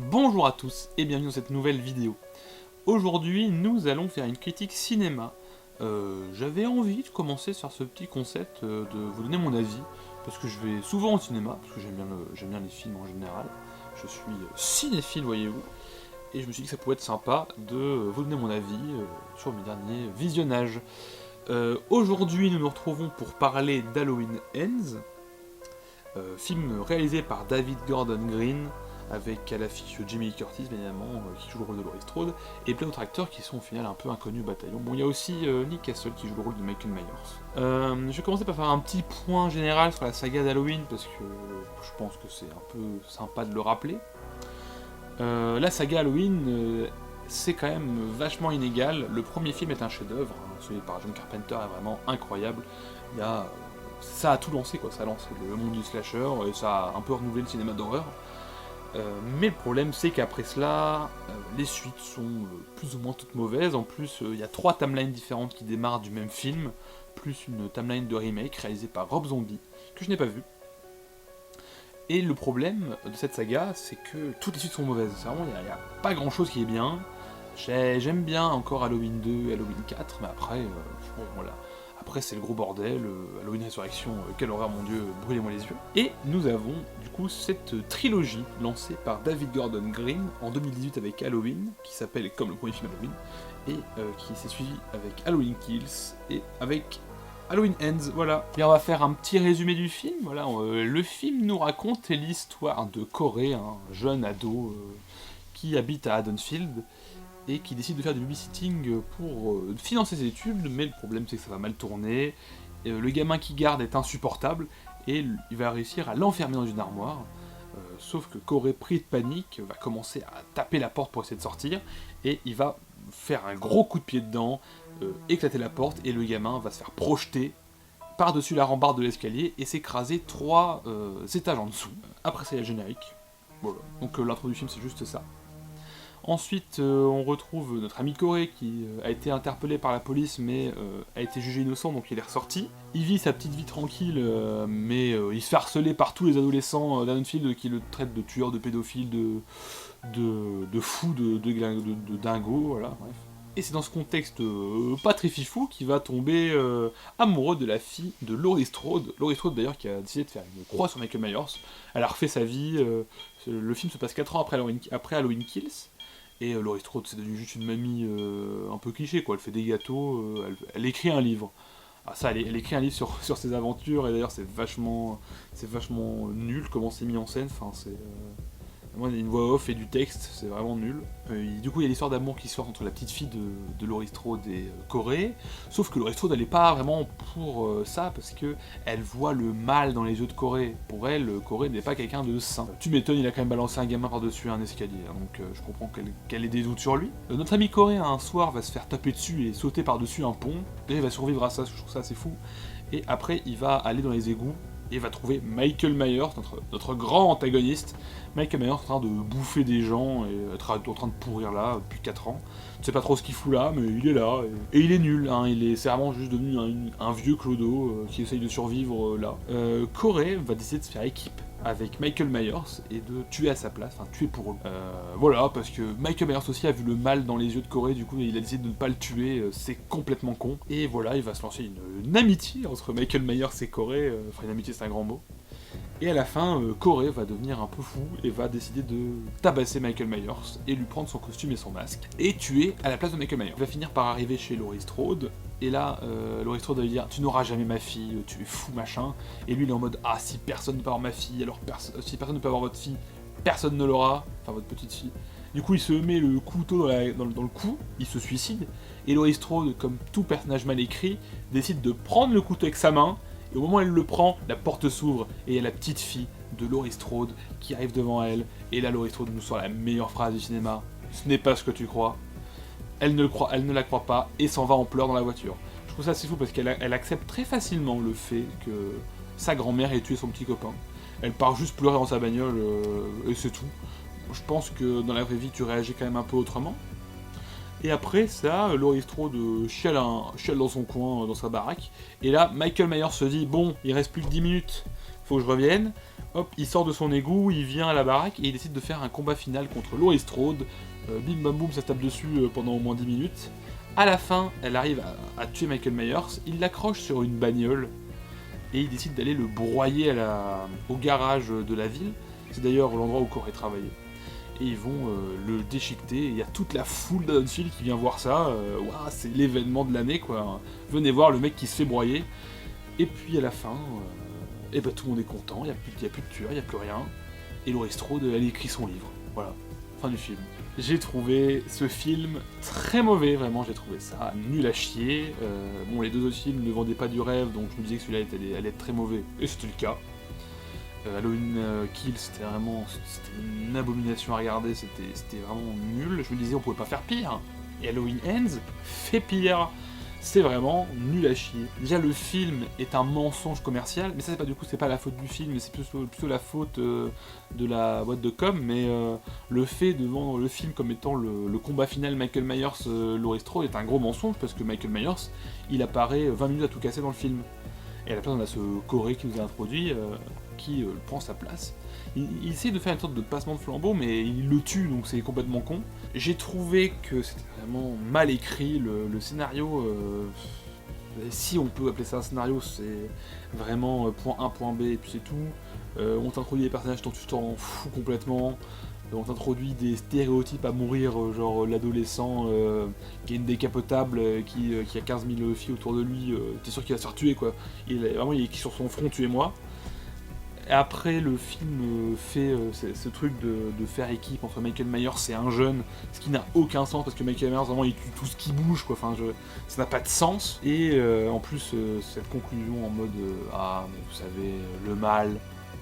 Bonjour à tous et bienvenue dans cette nouvelle vidéo. Aujourd'hui, nous allons faire une critique cinéma. J'avais envie de commencer sur ce petit concept de vous donner mon avis, parce que je vais souvent au cinéma, parce que j'aime bien les films en général. Je suis cinéphile, voyez-vous, et je me suis dit que ça pouvait être sympa de vous donner mon avis sur mes derniers visionnages. Aujourd'hui, nous nous retrouvons pour parler d'Halloween Ends, film réalisé par David Gordon Green, avec à l'affiche Jamie Lee Curtis, bien évidemment, qui joue le rôle de Laurie Strode, et plein d'autres acteurs qui sont au final un peu inconnus au bataillon. Bon, il y a aussi Nick Castle qui joue le rôle de Michael Myers. Je vais commencer par faire un petit point général sur la saga d'Halloween, parce que je pense que c'est un peu sympa de le rappeler. La saga Halloween, c'est quand même vachement inégal. Le premier film est un chef-d'œuvre, celui par John Carpenter est vraiment incroyable. Ça a tout lancé, quoi. Ça a lancé le monde du slasher, et ça a un peu renouvelé le cinéma d'horreur. Mais le problème, c'est qu'après cela, les suites sont plus ou moins toutes mauvaises. En plus, il y a 3 timelines différentes qui démarrent du même film, plus une timeline de remake réalisée par Rob Zombie, que je n'ai pas vu. Et le problème de cette saga, c'est que toutes les suites sont mauvaises. Vraiment, il n'y a pas grand chose qui est bien. J'aime bien encore Halloween 2 et Halloween 4, mais après, bon, voilà. Après, c'est le gros bordel, Halloween Résurrection, quelle horreur, mon dieu, brûlez-moi les yeux. Et nous avons, du coup, cette trilogie lancée par David Gordon Green en 2018 avec Halloween, qui s'appelle comme le premier film Halloween, et qui s'est suivi avec Halloween Kills, et avec Halloween Ends, voilà. Et on va faire un petit résumé du film, voilà. Le film nous raconte l'histoire de Corey, un jeune ado qui habite à Haddonfield, et qui décide de faire du babysitting pour financer ses études, mais le problème c'est que ça va mal tourner, le gamin qui garde est insupportable, et il va réussir à l'enfermer dans une armoire, sauf que Corey, pris de panique, va commencer à taper la porte pour essayer de sortir, et il va faire un gros coup de pied dedans, éclater la porte, et le gamin va se faire projeter par-dessus la rambarde de l'escalier, et s'écraser 3 étages en dessous. Après c'est le générique, voilà. Donc l'intro du film c'est juste ça. Ensuite, on retrouve notre ami Corey qui a été interpellé par la police mais a été jugé innocent, donc il est ressorti. Il vit sa petite vie tranquille, mais il se fait harceler par tous les adolescents d'Haddonfield qui le traitent de tueur, de pédophile, de fou, de dingo, voilà, bref. Et c'est dans ce contexte pas très fifou qu'il va tomber amoureux de la fille de Laurie Strode. Laurie Strode d'ailleurs qui a décidé de faire une croix sur Michael Myers. Elle a refait sa vie. Le film se passe 4 ans après Halloween Kills. Et Laurie Strode, c'est devenu juste une mamie un peu cliché, quoi. Elle fait des gâteaux, elle écrit un livre. Ah ça, elle écrit un livre sur ses aventures, et d'ailleurs c'est vachement nul comment c'est mis en scène. Enfin, c'est... Moi, il y a une voix off et du texte, c'est vraiment nul. Du coup, il y a l'histoire d'amour qui sort entre la petite fille de Laurie Strode et Corey. Sauf que Laurie Strode, elle est pas vraiment pour ça, parce que elle voit le mal dans les yeux de Corey. Pour elle, Corey n'est pas quelqu'un de sain. Tu m'étonnes, il a quand même balancé un gamin par-dessus un escalier, hein, donc je comprends qu'elle ait des doutes sur lui. Notre ami Corey, un soir, va se faire taper dessus et sauter par-dessus un pont. Et il va survivre à ça, je trouve ça assez fou. Et après, il va aller dans les égouts et va trouver Michael Myers, notre grand antagoniste. Michael Myers est en train de bouffer des gens et être en train de pourrir là depuis 4 ans. Tu sais pas trop ce qu'il fout là, mais il est là. Et il est nul, hein, c'est vraiment juste devenu un vieux clodo qui essaye de survivre là. Corey va décider de se faire équipe avec Michael Myers et de tuer à sa place, enfin tuer pour eux. Voilà, parce que Michael Myers aussi a vu le mal dans les yeux de Corey, du coup il a décidé de ne pas le tuer, c'est complètement con. Et voilà, il va se lancer une amitié entre Michael Myers et Corey, enfin une amitié c'est un grand mot. Et à la fin, Corey va devenir un peu fou et va décider de tabasser Michael Myers et lui prendre son costume et son masque et tuer à la place de Michael Myers. Il va finir par arriver chez Laurie Strode, et là, Laurie Strode va lui dire « Tu n'auras jamais ma fille, tu es fou, machin ». Et lui, il est en mode « Ah, si personne ne peut avoir ma fille, alors si personne ne peut avoir votre fille, personne ne l'aura, enfin votre petite fille ». Du coup, il se met le couteau dans le cou, il se suicide, et Laurie Strode, comme tout personnage mal écrit, décide de prendre le couteau avec sa main. Et au moment où elle le prend, la porte s'ouvre et il y a la petite fille de Laurie Strode qui arrive devant elle. Et là, Laurie Strode nous sort la meilleure phrase du cinéma. Ce n'est pas ce que tu crois. Elle ne la croit pas et s'en va en pleurs dans la voiture. Je trouve ça assez fou parce qu'elle accepte très facilement le fait que sa grand-mère ait tué son petit copain. Elle part juste pleurer dans sa bagnole et c'est tout. Je pense que dans la vraie vie, tu réagis quand même un peu autrement. Et après ça, Laurie Strode chiale dans son coin, dans sa baraque. Et là, Michael Myers se dit « Bon, il reste plus que 10 minutes. faut que je revienne. Hop, il sort de son égout, il vient à la baraque et il décide de faire un combat final contre Laurie Strode. Bim bam boum, ça se tape dessus pendant au moins 10 minutes. À la fin, elle arrive à tuer Michael Myers, il l'accroche sur une bagnole et il décide d'aller le broyer au garage de la ville. C'est d'ailleurs l'endroit où Corey travaillait. Et ils vont le déchiqueter, et il y a toute la foule d'Haddonfield qui vient voir ça. Ouah, c'est l'événement de l'année, quoi. Venez voir le mec qui se fait broyer. Et puis à la fin, et bah, tout le monde est content, il n'y a plus de tueur, il n'y a plus rien. Et Laurie Strode, elle écrit son livre. Voilà, fin du film. J'ai trouvé ce film très mauvais, vraiment, j'ai trouvé ça nul à chier. Bon, les deux autres films ne vendaient pas du rêve, donc je me disais que celui-là allait être très mauvais, et c'était le cas. Halloween Kills, c'était une abomination à regarder, c'était vraiment nul. Je me disais, on pouvait pas faire pire. Et Halloween Ends fait pire. C'est vraiment nul à chier. Déjà, le film est un mensonge commercial, mais ça, c'est pas la faute du film, mais c'est plutôt la faute de la boîte de com. Mais le fait de vendre le film comme étant le combat final Michael Myers, Laurie Strode est un gros mensonge, parce que Michael Myers, il apparaît 20 minutes à tout casser dans le film. Et à la place, on a ce Corey qui nous a introduit, qui prend sa place. Il essaie de faire une sorte de passement de flambeau, mais il le tue, donc c'est complètement con. J'ai trouvé que c'était vraiment mal écrit, le scénario, si on peut appeler ça un scénario, c'est vraiment point A, point B, et puis c'est tout. On t'introduit des personnages dont tu t'en fous complètement. On t'introduit des stéréotypes à mourir, genre l'adolescent qui est une décapotable, qui a 15 000 filles autour de lui, t'es sûr qu'il va se faire tuer, quoi. Il est écrit sur son front, tuez-moi. Et après, le film fait ce truc de faire équipe entre Michael Myers et un jeune, ce qui n'a aucun sens, parce que Michael Myers, vraiment, il tue tout ce qui bouge, quoi. Enfin, ça n'a pas de sens. Et en plus, cette conclusion en mode ah, mais vous savez, le mal,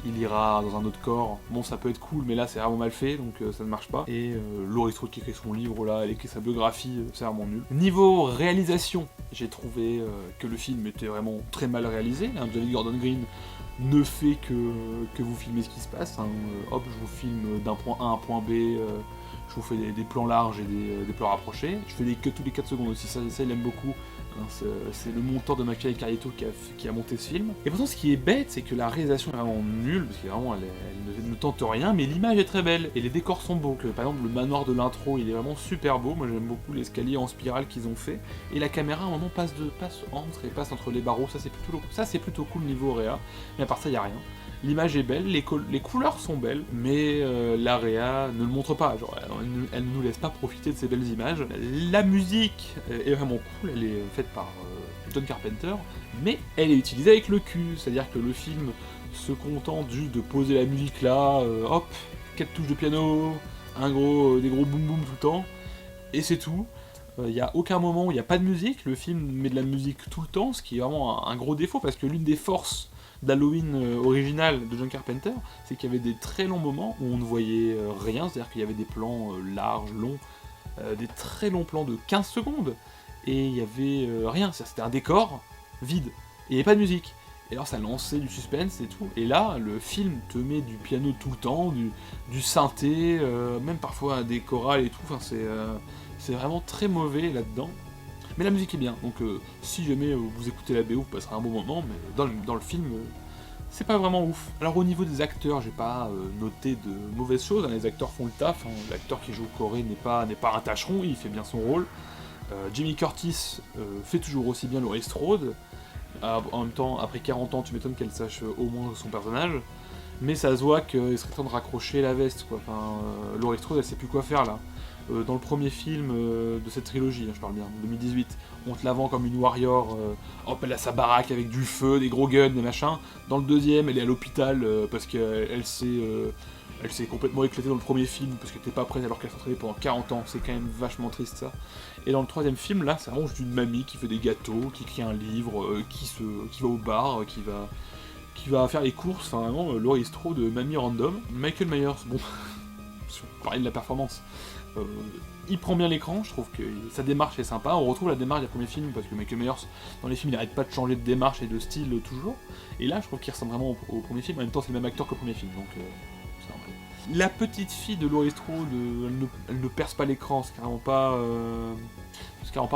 il ira dans un autre corps. Bon, ça peut être cool, mais là, c'est vraiment mal fait, donc ça ne marche pas. Et Laurie Strode qui écrit son livre, là, elle écrit sa biographie, c'est vraiment nul. Niveau réalisation, j'ai trouvé que le film était vraiment très mal réalisé. Hein, David Gordon Green ne fait que vous filmez ce qui se passe. Hein. Hop, je vous filme d'un point A à un point B, je vous fais des plans larges et des plans rapprochés. Je fais des cuts tous les 4 secondes aussi, ça il aime beaucoup. Hein, c'est le monteur de Michael Carieto qui a monté ce film. Et pourtant, ce qui est bête, c'est que la réalisation est vraiment nulle, parce qu'elle elle ne tente rien, mais l'image est très belle, et les décors sont beaux. Par exemple, le manoir de l'intro, il est vraiment super beau. Moi, j'aime beaucoup l'escalier en spirale qu'ils ont fait. Et la caméra, à un moment, passe entre les barreaux. Ça, c'est plutôt cool niveau réa. Mais à part ça, il n'y a rien. L'image est belle, les couleurs sont belles, mais la réa ne le montre pas. Genre, elle ne nous laisse pas profiter de ces belles images. La musique est vraiment cool, elle est faite par John Carpenter, mais elle est utilisée avec le cul. C'est-à-dire que le film se contente juste de poser la musique là, hop, 4 touches de piano, des gros boum boum tout le temps, et c'est tout. Il n'y a aucun moment où il n'y a pas de musique, le film met de la musique tout le temps, ce qui est vraiment un gros défaut, parce que l'une des forces d'Halloween original de John Carpenter, c'est qu'il y avait des très longs moments où on ne voyait rien, c'est-à-dire qu'il y avait des plans larges, longs, des très longs plans de 15 secondes, et il y avait rien, c'était un décor vide, et il n'y avait pas de musique. Et alors ça lançait du suspense et tout, et là, le film te met du piano tout le temps, du synthé, même parfois des chorales et tout, enfin c'est vraiment très mauvais là-dedans. Mais la musique est bien, donc si jamais vous écoutez la BO, vous passerez un bon moment, mais dans le film, c'est pas vraiment ouf. Alors au niveau des acteurs, j'ai pas noté de mauvaises choses, hein, les acteurs font le taf, hein. L'acteur qui joue Corey n'est pas un tâcheron, il fait bien son rôle. Jamie Curtis fait toujours aussi bien Laurie Strode. En même temps, après 40 ans, tu m'étonnes qu'elle sache au moins son personnage, mais ça se voit qu'il serait temps de raccrocher la veste, quoi. Enfin, Laurie Strode, elle sait plus quoi faire là. Dans le premier film de cette trilogie, hein, je parle bien, 2018, on te la vend comme une warrior, hop, elle a sa baraque avec du feu, des gros guns, des machins. Dans le deuxième, elle est à l'hôpital parce qu'elle s'est complètement éclatée dans le premier film parce qu'elle était pas prête alors qu'elle s'est entraînée pendant 40 ans, c'est quand même vachement triste ça. Et dans le troisième film, là, c'est vraiment juste une mamie qui fait des gâteaux, qui écrit un livre, qui va au bar, qui va faire les courses, enfin vraiment, Laurie Strode de mamie random. Michael Myers, bon, si on parlait de la performance, il prend bien l'écran, je trouve que sa démarche est sympa, on retrouve la démarche des premiers films, parce que Michael Myers, dans les films, il n'arrête pas de changer de démarche et de style toujours, et là, je trouve qu'il ressemble vraiment au premier film, en même temps, c'est le même acteur que le premier film, donc c'est normal. La petite fille de Laurie Strode, elle ne perce pas l'écran, c'est carrément pas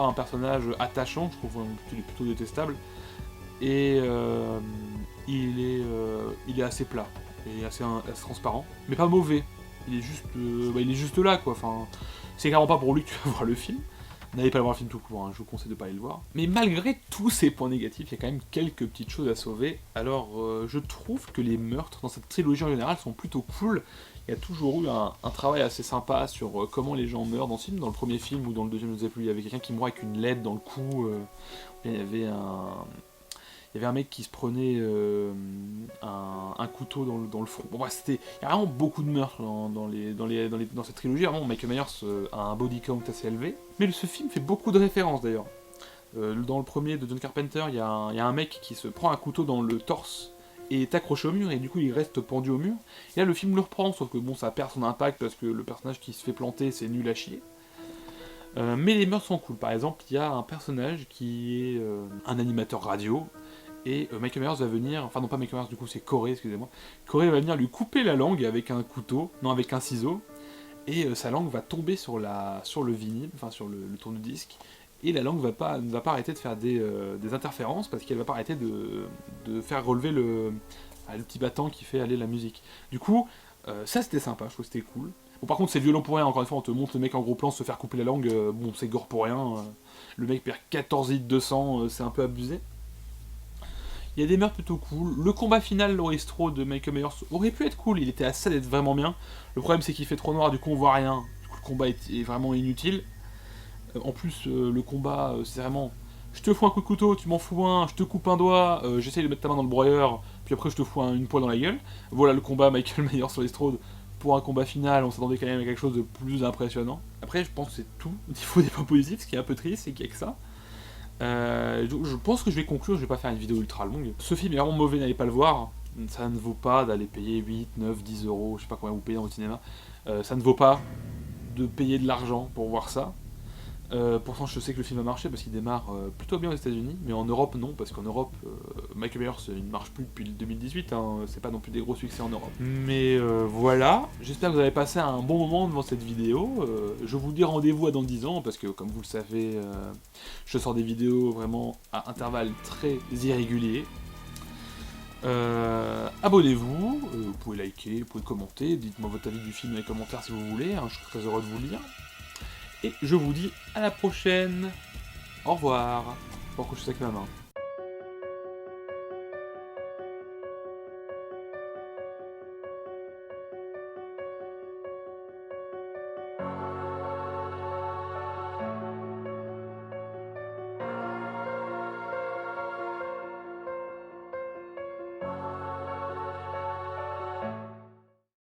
un personnage attachant, je trouve qu'il est plutôt détestable, et il est assez plat, et assez transparent, mais pas mauvais. Il est juste là, quoi. Enfin, c'est clairement pas pour lui que tu vas voir le film. N'allez pas le voir le film tout court, hein, je vous conseille de pas aller le voir. Mais malgré tous ces points négatifs, il y a quand même quelques petites choses à sauver. Alors, je trouve que les meurtres dans cette trilogie en général sont plutôt cool. Il y a toujours eu un travail assez sympa sur comment les gens meurent dans ce film. Dans le premier film ou dans le deuxième, je ne sais plus, il y avait quelqu'un qui mourait avec une LED dans le cou. Il y avait un mec qui se prenait un couteau dans le front. Bon, bref, il y a vraiment beaucoup de meurtres dans cette trilogie. Vraiment, Michael Myers a un body count assez élevé. Mais ce film fait beaucoup de références d'ailleurs. Dans le premier de John Carpenter, il y a un mec qui se prend un couteau dans le torse et est accroché au mur, et du coup il reste pendu au mur. Et là le film le reprend, sauf que bon, ça perd son impact parce que le personnage qui se fait planter, c'est nul à chier. Mais les meurtres sont cool. Par exemple, il y a un personnage qui est un animateur radio, et Michael Myers va venir, enfin non pas Michael Myers, du coup c'est Corey, excusez-moi. Corey va venir lui couper la langue avec un couteau, non avec un ciseau, et sa langue va tomber sur le vinyle, enfin sur le tourne-disque, et la langue ne va pas arrêter de faire des interférences, parce qu'elle va pas arrêter de faire relever le petit battant qui fait aller la musique. Du coup, ça c'était sympa, je trouve que c'était cool. Bon, par contre c'est violent pour rien, encore une fois on te montre le mec en gros plan se faire couper la langue, bon c'est gore pour rien, le mec perd 14 litres de sang, c'est un peu abusé. Il y a des meurtres plutôt cool. Le combat final, Laurie Strode de Michael Myers, aurait pu être cool, il était à ça d'être vraiment bien. Le problème c'est qu'il fait trop noir, du coup on voit rien. Du coup le combat est vraiment inutile. En plus, le combat, c'est vraiment... Je te fous un coup de couteau, tu m'en fous un, je te coupe un doigt, j'essaye de mettre ta main dans le broyeur, puis après je te fous une poêle dans la gueule. Voilà le combat Michael Myers sur les Strode. Pour un combat final, on s'attendait quand même à quelque chose de plus impressionnant. Après, je pense que c'est tout au niveau des points positifs, ce qui est un peu triste, c'est qu'il n'y a que ça. Je pense que je vais conclure, je vais pas faire une vidéo ultra longue. Ce film est vraiment mauvais, n'allez pas le voir. Ça ne vaut pas d'aller payer 8, 9, 10 euros, je sais pas combien vous payez dans le cinéma. Ça ne vaut pas de payer de l'argent pour voir ça. Pourtant, je sais que le film a marché parce qu'il démarre plutôt bien aux États-Unis, mais en Europe, non, parce qu'en Europe, Michael Myers il ne marche plus depuis 2018, hein, c'est pas non plus des gros succès en Europe. Mais voilà, j'espère que vous avez passé un bon moment devant cette vidéo. Je vous dis rendez-vous à dans 10 ans, parce que comme vous le savez, je sors des vidéos vraiment à intervalles très irréguliers. Abonnez-vous, vous pouvez liker, vous pouvez commenter, dites-moi votre avis du film dans les commentaires si vous voulez, hein, je serai très heureux de vous le lire. Et je vous dis à la prochaine. Au revoir. Faut que je sac ma main.